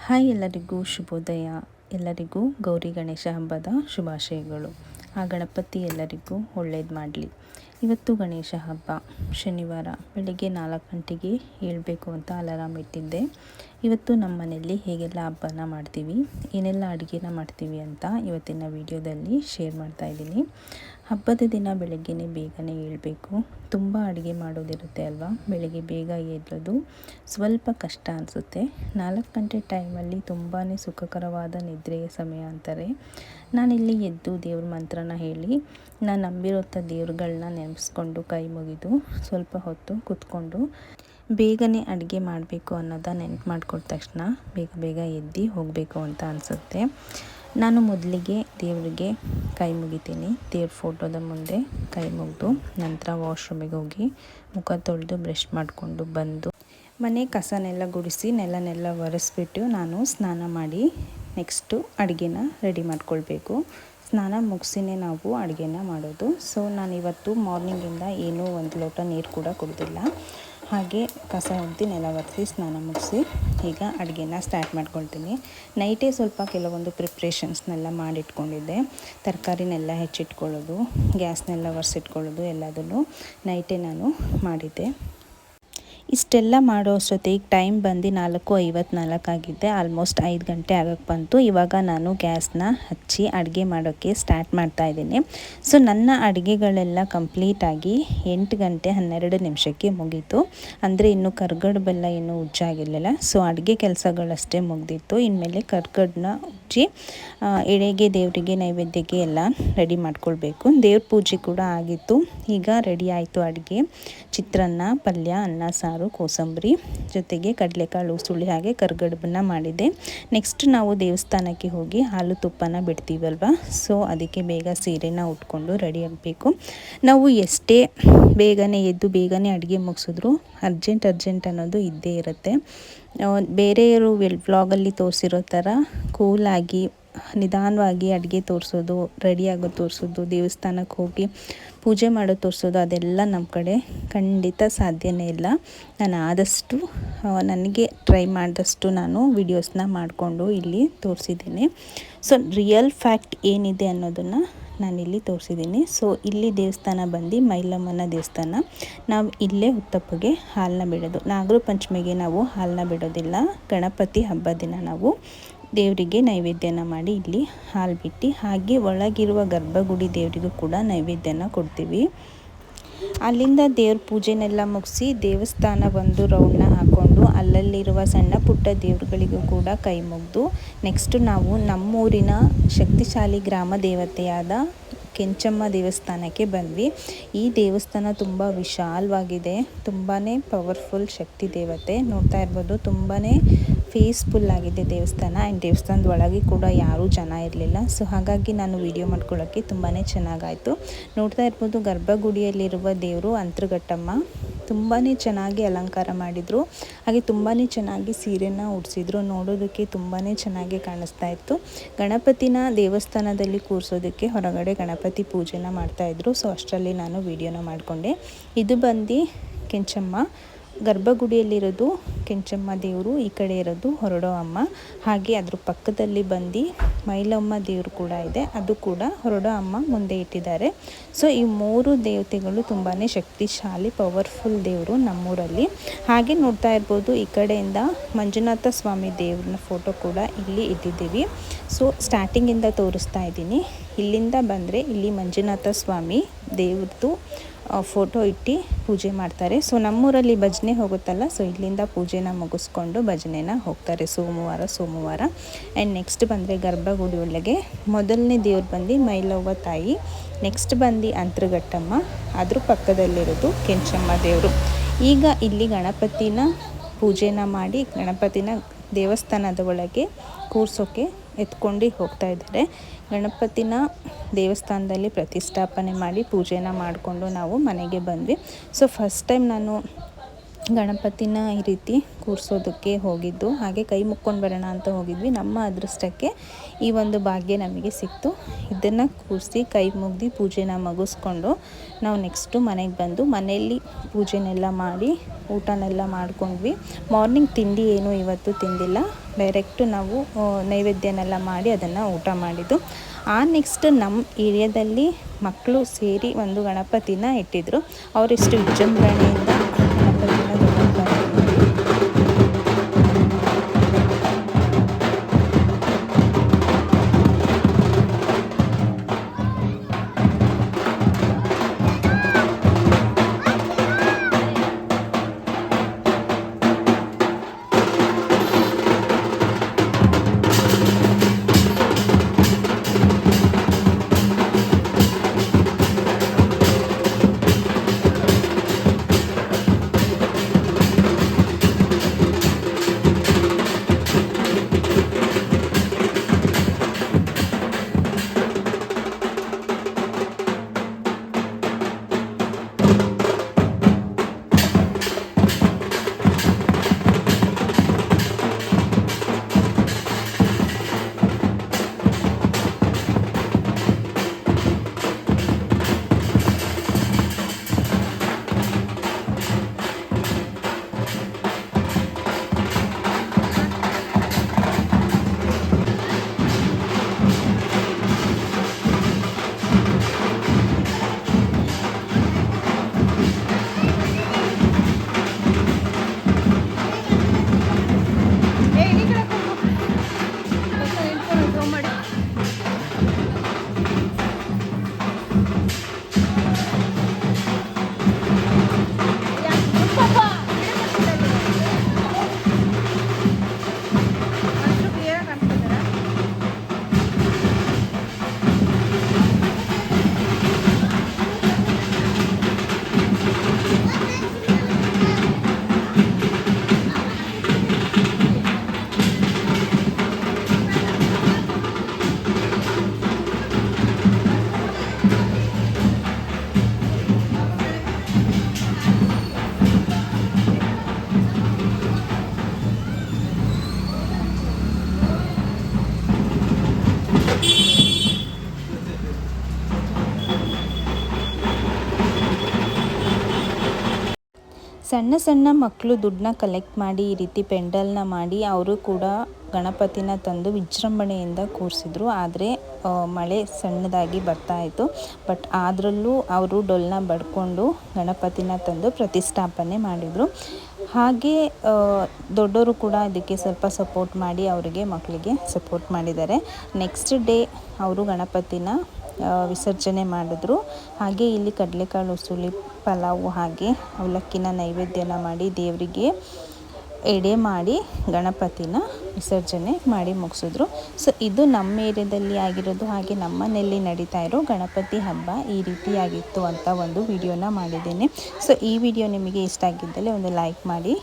Hi, ಎಲ್ಲರಿಗೂ ಶುಭೋದಯ. ಎಲ್ಲರಿಗೂ ಗೌರಿ ಗಣೇಶ ಹಬ್ಬದ ಶುಭಾಶಯಗಳು. ಆ ಗಣಪತಿ ಎಲ್ಲರಿಗೂ ಒಳ್ಳೇದು ಮಾಡಲಿ. ಇವತ್ತು ಗಣೇಶ ಹಬ್ಬ, ಶನಿವಾರ. ಬೆಳಗ್ಗೆ 4 ಗಂಟೆಗೆ ಏಳಬೇಕು ಅಂತ ಅಲಾರಾಮ್ ಇಟ್ಟಿದ್ದೆ. ಇವತ್ತು ನಮ್ಮ ಮನೆಯಲ್ಲಿ ಹೇಗೆಲ್ಲ ಹಬ್ಬನ ಮಾಡ್ತೀವಿ, ಏನೆಲ್ಲ ಅಡುಗೆನ ಮಾಡ್ತೀವಿ ಅಂತ ಇವತ್ತಿನ ವಿಡಿಯೋದಲ್ಲಿ ಶೇರ್ ಮಾಡ್ತಾಯಿದ್ದೀನಿ. ಹಬ್ಬದ ದಿನ ಬೆಳಗ್ಗೆನೇ ಬೇಗನೆ ಏಳಬೇಕು. ತುಂಬ ಅಡುಗೆ ಮಾಡೋದಿರುತ್ತೆ ಅಲ್ವಾ. ಬೆಳಗ್ಗೆ ಬೇಗ ಏಳೋದು ಸ್ವಲ್ಪ ಕಷ್ಟ ಅನಿಸುತ್ತೆ. 4 ಗಂಟೆ ಟೈಮಲ್ಲಿ ತುಂಬಾ ಸುಖಕರವಾದ ನಿದ್ರೆಯ ಸಮಯ ಅಂತಾರೆ. ನಾನಿಲ್ಲಿ ಎದ್ದು ದೇವ್ರ ಮಂತ್ರನ ಹೇಳಿ, ನಾನು ನಂಬಿರೋಂಥ ದೇವ್ರುಗಳನ್ನ ನೆನೆಸ್ಕೊಂಡು ಕೈ ಮುಗಿದು ಸ್ವಲ್ಪ ಹೊತ್ತು ಕೂತ್ಕೊಂಡು ಬೇಗನೆ ಅಡುಗೆ ಮಾಡಬೇಕು ಅನ್ನೋದ ನೆನಪು ಮಾಡ್ಕೊಂಡ ತಕ್ಷಣ ಬೇಗ ಎದ್ದು ಹೋಗಬೇಕು ಅಂತ ಅನಿಸುತ್ತೆ. ನಾನು ಮೊದಲಿಗೆ ದೇವರಿಗೆ ಕೈ ಮುಗಿತೀನಿ. ದೇವ್ರ ಫೋಟೋದ ಮುಂದೆ ಕೈ ಮುಗಿದು ನಂತರ ವಾಶ್ರೂಮಿಗೆ ಹೋಗಿ ಮುಖ ತೊಳೆದು ಬ್ರಷ್ ಮಾಡಿಕೊಂಡು ಬಂದು ಮನೆ ಕಸನೆಲ್ಲ ಗುಡಿಸಿ ನೆಲನೆಲ್ಲ ಒರೆಸ್ಬಿಟ್ಟು ನಾನು ಸ್ನಾನ ಮಾಡಿ ನೆಕ್ಸ್ಟು ಅಡುಗೆನ ರೆಡಿ ಮಾಡ್ಕೊಳ್ಬೇಕು. ಸ್ನಾನ ಮುಗಿಸಿನೇ ನಾವು ಅಡುಗೆನ ಮಾಡೋದು. ಸೊ ನಾನಿವತ್ತು ಮಾರ್ನಿಂಗಿಂದ ಏನೂ ಒಂದು ಲೋಟ ನೀರು ಕೂಡ ಕುಡಿದಿಲ್ಲ. ಹಾಗೆ ಕಸ ಹೊಡೆದು ನೆಲ ಒರೆಸಿ ಸ್ನಾನ ಮುಗಿಸಿ ಈಗ ಅಡುಗೆನ ಸ್ಟಾರ್ಟ್ ಮಾಡ್ಕೊಳ್ತೀನಿ. ನೈಟೇ ಸ್ವಲ್ಪ ಕೆಲವೊಂದು ಪ್ರಿಪ್ರೇಷನ್ಸ್ನೆಲ್ಲ ಮಾಡಿಟ್ಕೊಂಡಿದ್ದೆ. ತರಕಾರಿನೆಲ್ಲ ಹೆಚ್ಚಿಟ್ಕೊಳ್ಳೋದು, ಗ್ಯಾಸ್ನೆಲ್ಲ ಒರೆಸಿಟ್ಕೊಳ್ಳೋದು ಎಲ್ಲದನ್ನು ನೈಟೇ ನಾನು ಮಾಡಿದ್ದೆ. ಇಷ್ಟೆಲ್ಲ ಮಾಡೋ ಅಷ್ಟೊತ್ತಿಗೆ ಟೈಮ್ ಬಂದು 4:54 ಆಗಿದ್ದೆ. ಆಲ್ಮೋಸ್ಟ್ 5 ಗಂಟೆ ಆಗೋಕ್ಕೆ ಬಂತು. ಇವಾಗ ನಾನು ಗ್ಯಾಸ್ನ ಹಚ್ಚಿ ಅಡುಗೆ ಮಾಡೋಕ್ಕೆ ಸ್ಟಾರ್ಟ್ ಮಾಡ್ತಾಯಿದ್ದೀನಿ. ಸೊ ನನ್ನ ಅಡುಗೆಗಳೆಲ್ಲ ಕಂಪ್ಲೀಟಾಗಿ 8 ಗಂಟೆ 12 ನಿಮಿಷಕ್ಕೆ ಮುಗೀತು. ಅಂದರೆ ಇನ್ನು ಕರ್ಗಡು ಬೆಲ್ಲ ಇನ್ನೂ ಉಜ್ಜಾಗಿರಲಿಲ್ಲ. ಸೊ ಅಡುಗೆ ಕೆಲಸಗಳಷ್ಟೇ ಮುಗಿದಿತ್ತು. ಇನ್ಮೇಲೆ ಕರ್ಗಡನ್ನ ಉಜ್ಜಿ ಎಡೆಗೆ ದೇವರಿಗೆ ನೈವೇದ್ಯಕ್ಕೆ ಎಲ್ಲ ರೆಡಿ ಮಾಡ್ಕೊಳ್ಬೇಕು. ದೇವ್ರ ಪೂಜೆ ಕೂಡ ಆಗಿತ್ತು. ಈಗ ರೆಡಿ ಆಯಿತು ಅಡುಗೆ. ಚಿತ್ರಾನ್ನ, ಪಲ್ಯ, ಅನ್ನ, ಸಾರು, ಕೋಸಂಬರಿ ಜೊತೆಗೆ ಕಡಲೆಕಾಳು ಉಸುಳಿ ಹಾಗೆ ಕರ್ಗಡಬನ್ನ ಮಾಡಿದೆ. ನೆಕ್ಸ್ಟ್ ನಾವು ದೇವಸ್ಥಾನಕ್ಕೆ ಹೋಗಿ ಹಾಲು ತುಪ್ಪನ ಬಿಡ್ತೀವಲ್ವ. ಸೊ ಅದಕ್ಕೆ ಬೇಗ ಸೀರೆನ ಉಟ್ಕೊಂಡು ರೆಡಿ ಆಗಬೇಕು. ನಾವು ಎಷ್ಟೇ ಬೇಗನೆ ಎದ್ದು ಬೇಗನೆ ಅಡುಗೆ ಮುಗಿಸಿದ್ರು ಅರ್ಜೆಂಟ್ ಅನ್ನೋದು ಇದ್ದೇ ಇರುತ್ತೆ. ಬೇರೆಯವರು ವ್ಲಾಗಲ್ಲಿ ತೋರಿಸಿರೋ ಥರ ಕೂಲಾಗಿ ನಿಧಾನವಾಗಿ ಅಡುಗೆ ತೋರಿಸೋದು, ರೆಡಿಯಾಗೋದು ತೋರಿಸೋದು, ದೇವಸ್ಥಾನಕ್ಕೆ ಹೋಗಿ ಪೂಜೆ ಮಾಡೋದು ತೋರಿಸೋದು ಅದೆಲ್ಲ ನಮ್ಮ ಕಡೆ ಖಂಡಿತ ಸಾಧ್ಯನೇ ಇಲ್ಲ. ನಾನು ಆದಷ್ಟು ನನಗೆ ಟ್ರೈ ಮಾಡಿದಷ್ಟು ನಾನು ವಿಡಿಯೋಸ್ನ ಮಾಡಿಕೊಂಡು ಇಲ್ಲಿ ತೋರಿಸಿದ್ದೀನಿ. ಸೊ ರಿಯಲ್ ಫ್ಯಾಕ್ಟ್ ಏನಿದೆ ಅನ್ನೋದನ್ನು ನಾನಿಲ್ಲಿ ತೋರಿಸಿದ್ದೀನಿ. ಸೊ ಇಲ್ಲಿ ದೇವಸ್ಥಾನ ಬಂದು ಮೈಲಮ್ಮನ ದೇವಸ್ಥಾನ. ನಾವು ಇಲ್ಲೇ ಹುತ್ತಪ್ಪಗೆ ಹಾಲನ್ನ ಬಿಡೋದು. ನಾಗರ ಪಂಚಮಿಗೆ ನಾವು ಹಾಲನ್ನ ಬಿಡೋದಿಲ್ಲ. ಗಣಪತಿ ಹಬ್ಬದ ದಿನ ನಾವು ದೇವರಿಗೆ ನೈವೇದ್ಯನ ಮಾಡಿ ಇಲ್ಲಿ ಹಾಲು ಬಿಟ್ಟು ಹಾಗೆ ಒಳಗಿರುವ ಗರ್ಭಗುಡಿ ದೇವರಿಗೂ ಕೂಡ ನೈವೇದ್ಯನ ಕೊಡ್ತೀವಿ. ಅಲ್ಲಿಂದ ದೇವ್ರ ಪೂಜೆನೆಲ್ಲ ಮುಗಿಸಿ ದೇವಸ್ಥಾನ ಒಂದು ರೌಂಡ್ನ ಹಾಕ್ಕೊಂಡು ಅಲ್ಲಲ್ಲಿರುವ ಸಣ್ಣ ಪುಟ್ಟ ದೇವ್ರುಗಳಿಗೂ ಕೂಡ ಕೈ ಮುಗಿದು ನೆಕ್ಸ್ಟ್ ನಾವು ನಮ್ಮೂರಿನ ಶಕ್ತಿಶಾಲಿ ಗ್ರಾಮ ದೇವತೆಯಾದ ಕೆಂಚಮ್ಮ ದೇವಸ್ಥಾನಕ್ಕೆ ಬಂದ್ವಿ. ಈ ದೇವಸ್ಥಾನ ತುಂಬ ವಿಶಾಲವಾಗಿದೆ. ತುಂಬಾ ಪವರ್ಫುಲ್ ಶಕ್ತಿ ದೇವತೆ. ನೋಡ್ತಾ ಇರ್ಬೋದು, ತುಂಬಾ ಪೀಸ್ಫುಲ್ ಆಗಿದೆ ದೇವಸ್ಥಾನ. ಆ್ಯಂಡ್ ದೇವಸ್ಥಾನದ ಒಳಗೆ ಕೂಡ ಯಾರೂ ಜನ ಇರಲಿಲ್ಲ. ಸೊ ಹಾಗಾಗಿ ನಾನು ವಿಡಿಯೋ ಮಾಡ್ಕೊಳ್ಳೋಕ್ಕೆ ತುಂಬಾ ಚೆನ್ನಾಗಾಯಿತು. ನೋಡ್ತಾ ಇರ್ಬೋದು, ಗರ್ಭಗುಡಿಯಲ್ಲಿರುವ ದೇವರು ಅಂತರಘಟ್ಟಮ್ಮ ತುಂಬಾ ಚೆನ್ನಾಗಿ ಅಲಂಕಾರ ಮಾಡಿದರು. ಹಾಗೆ ತುಂಬಾ ಚೆನ್ನಾಗಿ ಸೀರೆನ ಉಡಿಸಿದ್ರು. ನೋಡೋದಕ್ಕೆ ತುಂಬಾ ಚೆನ್ನಾಗಿ ಕಾಣಿಸ್ತಾ ಇತ್ತು. ಗಣಪತಿನ ದೇವಸ್ಥಾನದಲ್ಲಿ ಕೂರಿಸೋದಕ್ಕೆ ಹೊರಗಡೆ ಗಣಪತಿ ಪೂಜೆನ ಮಾಡ್ತಾಯಿದ್ರು. ಸೊ ಅಷ್ಟರಲ್ಲಿ ನಾನು ವಿಡಿಯೋನ ಮಾಡಿಕೊಂಡೆ. ಇದು ಬಂದು ಕೆಂಚಮ್ಮ. ಗರ್ಭಗುಡಿಯಲ್ಲಿರೋದು ಕೆಂಚಮ್ಮ ದೇವರು, ಈ ಕಡೆ ಇರೋದು ಹೊರಡೋ ಅಮ್ಮ. ಹಾಗೆ ಅದ್ರ ಪಕ್ಕದಲ್ಲಿ ಬಂದು ಮೈಲಮ್ಮ ದೇವರು ಕೂಡ ಇದೆ. ಅದು ಕೂಡ ಹೊರಡೋ ಅಮ್ಮ ಮುಂದೆ ಇಟ್ಟಿದ್ದಾರೆ. ಸೊ ಈ 3 ದೇವತೆಗಳು ತುಂಬಾ ಶಕ್ತಿಶಾಲಿ ಪವರ್ಫುಲ್ ದೇವರು ನಮ್ಮೂರಲ್ಲಿ. ಹಾಗೆ ನೋಡ್ತಾ ಇರ್ಬೋದು, ಈ ಕಡೆಯಿಂದ ಮಂಜುನಾಥ ಸ್ವಾಮಿ ದೇವ್ರನ್ನ ಫೋಟೋ ಕೂಡ ಇಲ್ಲಿ ಇಟ್ಟಿದ್ದೀವಿ. ಸೊ ಸ್ಟಾರ್ಟಿಂಗಿಂದ ತೋರಿಸ್ತಾ ಇದ್ದೀನಿ. ಇಲ್ಲಿಂದ ಬಂದರೆ ಇಲ್ಲಿ ಮಂಜುನಾಥ ಸ್ವಾಮಿ ದೇವ್ರದ್ದು ಫೋಟೋ ಇಟ್ಟು ಪೂಜೆ ಮಾಡ್ತಾರೆ. ಸೊ ನಮ್ಮೂರಲ್ಲಿ ಭಜನೆ ಹೋಗುತ್ತಲ್ಲ, ಸೊ ಇಲ್ಲಿಂದ ಪೂಜೆನ ಮುಗಿಸ್ಕೊಂಡು ಭಜನೆನ ಹೋಗ್ತಾರೆ ಸೋಮವಾರ. ಆ್ಯಂಡ್ ನೆಕ್ಸ್ಟ್ ಬಂದರೆ ಗರ್ಭಗುಡಿ ಒಳಗೆ ಮೊದಲನೇ ದೇವ್ರು ಬಂದು ಮೈಲವ್ವ ತಾಯಿ, ನೆಕ್ಸ್ಟ್ ಬಂದು ಅಂತರಘಟ್ಟಮ್ಮ, ಅದ್ರ ಪಕ್ಕದಲ್ಲಿರೋದು ಕೆಂಚಮ್ಮ ದೇವರು. ಈಗ ಇಲ್ಲಿ ಗಣಪತಿನ ಪೂಜೆನ ಮಾಡಿ ಗಣಪತಿನ ದೇವಸ್ಥಾನದ ಒಳಗೆ ಕೂರ್ಸೋಕ್ಕೆ ಎತ್ಕೊಂಡು ಹೋಗ್ತಾ ಇದ್ದಾರೆ. ಗಣಪತಿನ ದೇವಸ್ಥಾನದಲ್ಲಿ ಪ್ರತಿಷ್ಠಾಪನೆ ಮಾಡಿ ಪೂಜೆನ ಮಾಡಿಕೊಂಡು ನಾವು ಮನೆಗೆ ಬಂದ್ವಿ. ಸೊ ಫಸ್ಟ್ ಟೈಮ್ ನಾನು ಗಣಪತಿನ ಈ ರೀತಿ ಕೂರಿಸೋದಕ್ಕೆ ಹೋಗಿದ್ದು. ಹಾಗೆ ಕೈ ಮುಕ್ಕೊಂಡು ಬರೋಣ ಅಂತ ಹೋಗಿದ್ವಿ. ನಮ್ಮ ಅದೃಷ್ಟಕ್ಕೆ ಈ ಒಂದು ಭಾಗ್ಯ ನಮಗೆ ಸಿಕ್ತು. ಇದನ್ನು ಕೂರಿಸಿ ಕೈ ಮುಗ್ದು ಪೂಜೆನ ಮುಗಿಸ್ಕೊಂಡು ನಾವು ನೆಕ್ಸ್ಟು ಮನೆಗೆ ಬಂದು ಮನೆಯಲ್ಲಿ ಪೂಜೆನೆಲ್ಲ ಮಾಡಿ ಊಟನೆಲ್ಲ ಮಾಡ್ಕೊಂಡ್ವಿ. ಮಾರ್ನಿಂಗ್ ತಿಂಡಿ ಏನೂ ಇವತ್ತು ತಿಂದಿಲ್ಲ. ಡೈರೆಕ್ಟು ನಾವು ನೈವೇದ್ಯನೆಲ್ಲ ಮಾಡಿ ಅದನ್ನು ಊಟ ಮಾಡಿದ್ದು. ನೆಕ್ಸ್ಟ್ ನಮ್ಮ ಏರಿಯಾದಲ್ಲಿ ಮಕ್ಕಳು ಸೇರಿ ಒಂದು ಗಣಪತಿನ ಇಟ್ಟಿದ್ರು. ಅವರಿಷ್ಟು ವಿಜೃಂಭಣೆಯಿಂದ ಗಣಪತಿನ ತಗೊಂಡ್ಬಂದು ಸಣ್ಣ ಸಣ್ಣ ಮಕ್ಕಳು ದುಡ್ಡನ್ನ ಕಲೆಕ್ಟ್ ಮಾಡಿ ಈ ರೀತಿ ಪೆಂಡಲ್ನ ಮಾಡಿ ಅವರು ಕೂಡ ಗಣಪತಿನ ತಂದು ವಿಜೃಂಭಣೆಯಿಂದ ಕೂರಿಸಿದ್ರು. ಆದರೆ ಮಳೆ ಸಣ್ಣದಾಗಿ ಬರ್ತಾಯಿತ್ತು. ಬಟ್ ಅದರಲ್ಲೂ ಅವರು ಡೊಳ್ಳನ್ನ ಬಡ್ಕೊಂಡು ಗಣಪತಿನ ತಂದು ಪ್ರತಿಷ್ಠಾಪನೆ ಮಾಡಿದರು. ಹಾಗೆ ದೊಡ್ಡವರು ಕೂಡ ಅದಕ್ಕೆ ಸ್ವಲ್ಪ ಸಪೋರ್ಟ್ ಮಾಡಿ ಅವರಿಗೆ ಮಕ್ಕಳಿಗೆ ಸಪೋರ್ಟ್ ಮಾಡಿದ್ದಾರೆ. ನೆಕ್ಸ್ಟ್ ಡೇ ಅವರು ಗಣಪತಿನ ವಿಸರ್ಜನೆ ಮಾಡಿದ್ರು. ಹಾಗೆ ಇಲ್ಲಿ ಕಡಲೆಕಾಳು ಉಸುಳಿ, ಪಲಾವು ಹಾಗೆ ಅವಲಕ್ಕಿನ ನೈವೇದ್ಯನ ಮಾಡಿ ದೇವರಿಗೆ ಎಡೆ ಮಾಡಿ ಗಣಪತಿನ ವಿಸರ್ಜನೆ ಮಾಡಿ ಮುಗಿಸಿದ್ರು. ಸೊ ಇದು ನಮ್ಮ ಏರಿಯಾದಲ್ಲಿ ಆಗಿರೋದು. ಹಾಗೆ ನಮ್ಮ ಮನೆಯಲ್ಲಿ ನಡೀತಾ ಇರೋ ಗಣಪತಿ ಹಬ್ಬ ಈ ರೀತಿಯಾಗಿತ್ತು ಅಂತ ಒಂದು ವಿಡಿಯೋನ ಮಾಡಿದ್ದೇನೆ. ಸೊ ಈ ವಿಡಿಯೋ ನಿಮಗೆ ಇಷ್ಟ ಆಗಿದ್ದಲ್ಲಿ ಒಂದು ಲೈಕ್ ಮಾಡಿ.